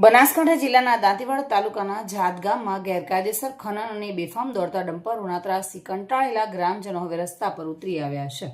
બનાસકાંઠા જિલ્લાના દાંતીવાડા તાલુકાના જાત ગામમાં ગેરકાયદેસર ખનન અને બેફામ દોડતા ડમ્પરોના ત્રાસથી કંટાળેલા ગ્રામજનો હવે રસ્તા પર ઉતરી આવ્યા છે।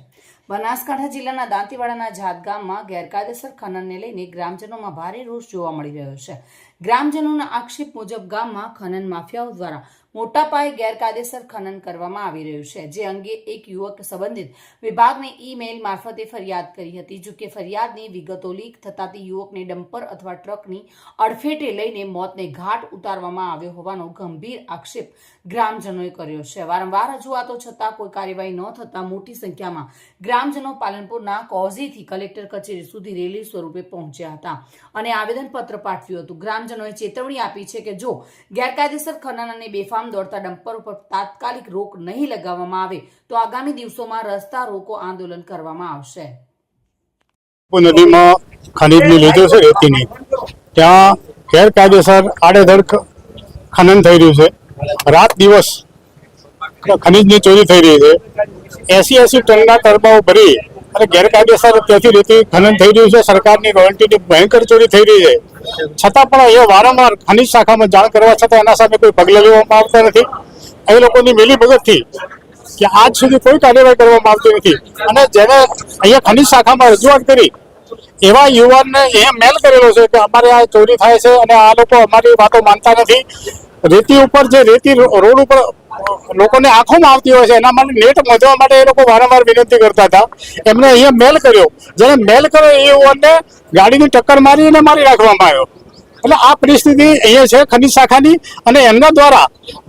બનાસકાંઠા જિલ્લાના દાંતીવાડાના જાત ગામમાં ગેરકાયદેસર ખનનને લઈને ગ્રામજનોમાં ભારે રોષ જોવા મળી રહ્યો છે। ગ્રામજનોના આક્ષેપ મુજબ ગામમાં ખનન માફિયાઓ દ્વારા મોટા પાયે ગેરકાયદેસર ખનન કરવામાં આવી રહ્યું છે, જે અંગે એક યુવક સંબંધિત વિભાગને ઈમેલ મારફતે ફરિયાદ કરી હતી। જો કે ફરિયાદની વિગતો લીક થતાં તે યુવકને ડમ્પર અથવા ટ્રકની અડફેટે લઈને મોતને ઘાટ ઉતારવામાં આવ્યો હોવાનો ગંભીર આક્ષેપ ગ્રામજનોએ કર્યો છે। વારંવાર રજૂઆતો છતાં કોઈ કાર્યવાહી ન થતાં મોટી સંખ્યામાં ગ્રામજનો પાલનપુરના કોઝીથી કલેક્ટર કચેરી સુધી રેલી સ્વરૂપે પહોંચ્યા હતા અને આવેદનપત્ર પાઠવ્યું હતું। ગ્રામજનોએ ચેતવણી આપી છે કે જો ગેરકાયદેસર ખનન અને બેફામ દોડતા ડમ્પરો પર તાત્કાલિક રોક નહીં લગાવવામાં આવે તો આગામી દિવસોમાં રસ્તા રોકો આંદોલન કરવામાં આવશે। નદીમાં ખનીજની લીધું છે રેતીની, ત્યાં ગેરકાયદેસર આડેધડ ખનન થઈ રહ્યું છે। રાત દિવસ ખનીજની ચોરી થઈ રહી છે। 80 ટનના ટરબાઓ ભરી અને ગેરકાયદેસર ત્યાંથી રેતી ખનન થઈ રહ્યું છે। સરકારની રોયલ્ટીની ભયંકર ચોરી થઈ રહી છે, છતાં પણ અહીંયા વારંવાર ખનીજ શાખામાં જાણ કરવા છતાં એના સામે કોઈ પગલાં લેવામાં આવતા નથી। એ લોકોની મિલીભગતથી કે આજ સુધી કોઈ કાર્યવાહી કરવામાં આવતી નથી અને જેને અહીંયા ખનીજ શાખામાં રજૂઆત કરી એવા યુવાનને એ મેલ કરેલો છે કે અમારે આ ચોરી થાય છે અને આ લોકો અમારી વાતો માનતા નથી। રેતી ઉપર જે રેતી રોડ ઉપર લોકોને આંખોમાં આવતી હોય છે એના માટે નેટ બાંધવા માટે એ લોકો વારંવાર વિનંતી કરતા હતા। એમને અહીંયા મેલ કર્યો, જેને મેલ કર્યો એ યુવાનને ગાડીની ટક્કર મારી અને મારી રાખવામાં આવ્યો। એટલે આ પરિસ્થિતિ અહીંયા છે ખનીજ શાખાની અને એમના દ્વારા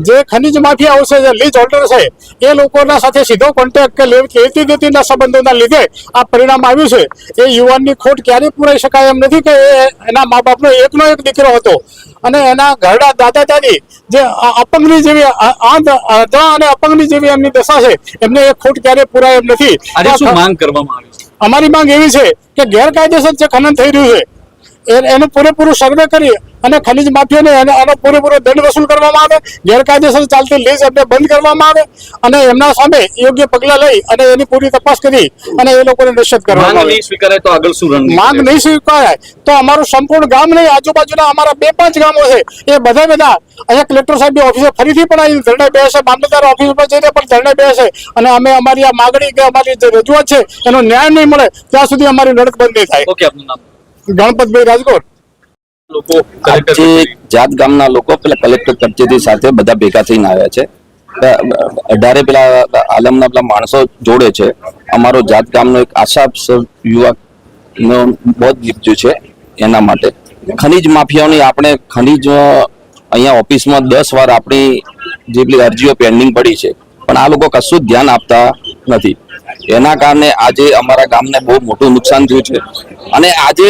જે ખનીજ માફિયાઓ છે, જે લીઝ હોલ્ડર છે, એ લોકોના સાથે સીધો કોન્ટેક્ટ કે લેતી દેતીના સંબંધોના લીધે આ પરિણામ આવ્યું છે। એ યુવાનની ખોટ ક્યારેય પૂરાઈ શકાય એમ નથી કે એના મા બાપનો એકનો એક દીકરો હતો અને એના ઘરડા દાદા દાદી જે અપંગની જેવી અને અપંગની જેવી એમની દશા છે, એમને એ ખોટ ક્યારેય પૂરાય એમ નથી। શું માંગ કરવામાં આવી છે? અમારી માંગ એવી છે કે ગેરકાયદેસર જે ખનન થઈ રહ્યું છે એનું પૂરેપૂરું સર્વે કરી અને ખનીજ માફિયાને એનો પૂરેપૂરો દંડ વસૂલ કરવામાં આવે। ગેરકાયદેસર ચાલતી લીઝ એમને બંધ કરવામાં આવે અને એમના સામે યોગ્ય પગલાં લઈ અને એની પૂરી તપાસ કરી અને એ લોકોને નિશ્ચિત કરવામાં આવે। નહીં સ્વીકારાય તો આગળ શું રણનીતિ? માંગ નહીં સ્વીકારાય તો અમારું સંપૂર્ણ ગામ નહીં, આજુબાજુના અમારા 2-5 ગામો છે એ બધા અહીંયા કલેક્ટર સાહેબની ઓફિસે ફરીથી પણ અહીં ધરણે બેસે, મામલતદાર ઓફિસ પર જઈને પણ ધરણે બેસે અને અમે અમારી આ માગણી કે અમારી જે રજૂઆત છે એનો ન્યાય નહીં મળે ત્યાં સુધી અમારી લડત બંધ નહીં થાય। ઓકે, આપનું નામ? ગણપતભાઈ રાજકોટ। લોકો આજે જાત ગામના લોકો પેલા કલેક્ટર કચેરી સાથે બધા ભેગા થઈને આવ્યા છે। 18 પેલા આલમના પેલા માણસો જોડે છે। અમારો જાત ગામનો એક આશા યુવકનો બહુ નીપજ્યું છે એના માટે ખનીજ માફિયાઓની આપણે ખનીજ અહીંયા ઓફિસમાં 10 વાર આપણી જે પેલી અરજીઓ પેન્ડિંગ પડી છે પણ આ લોકો કશું ધ્યાન આપતા નથી। એના કારણે આજે અમારા ગામને બહુ મોટું નુકસાન થયું છે અને આજે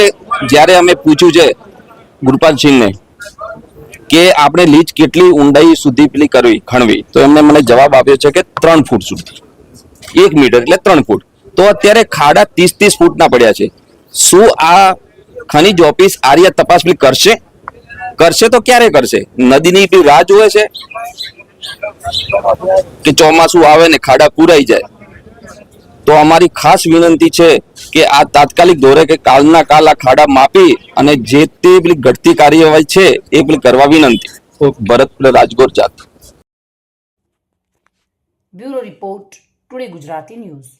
જ્યારે અમે પૂછ્યું છે ગુરપાલસિંહને કે આપણે લીજ કેટલી ઊંડાઈ સુધી પેલી કરવી ખણવી તો એમને મને જવાબ આપ્યો છે કે 3 ફૂટ સુધી, 1 મીટર એટલે 3 ફૂટ। તો અત્યારે ખાડા 30 ફૂટના પડ્યા છે। શું આ ખનીજ ઓફિસ આર્ય તપાસ પેલી કરશે તો ક્યારે કરશે? નદીની રાહ જોવે છે કે ચોમાસું આવે ને ખાડા પૂરાઈ જાય? તો અમારી ખાસ વિનંતી છે કે આ તાત્કાલિક ધોરણે કે કાલના કાલ આ ખાડા માપી અને જે તે પેલી ઘટતી કાર્યવાહી છે એ પેલી કરવા વિનંતી। ભરત રાજગોર જાત। Bureau report, today Gujarati news.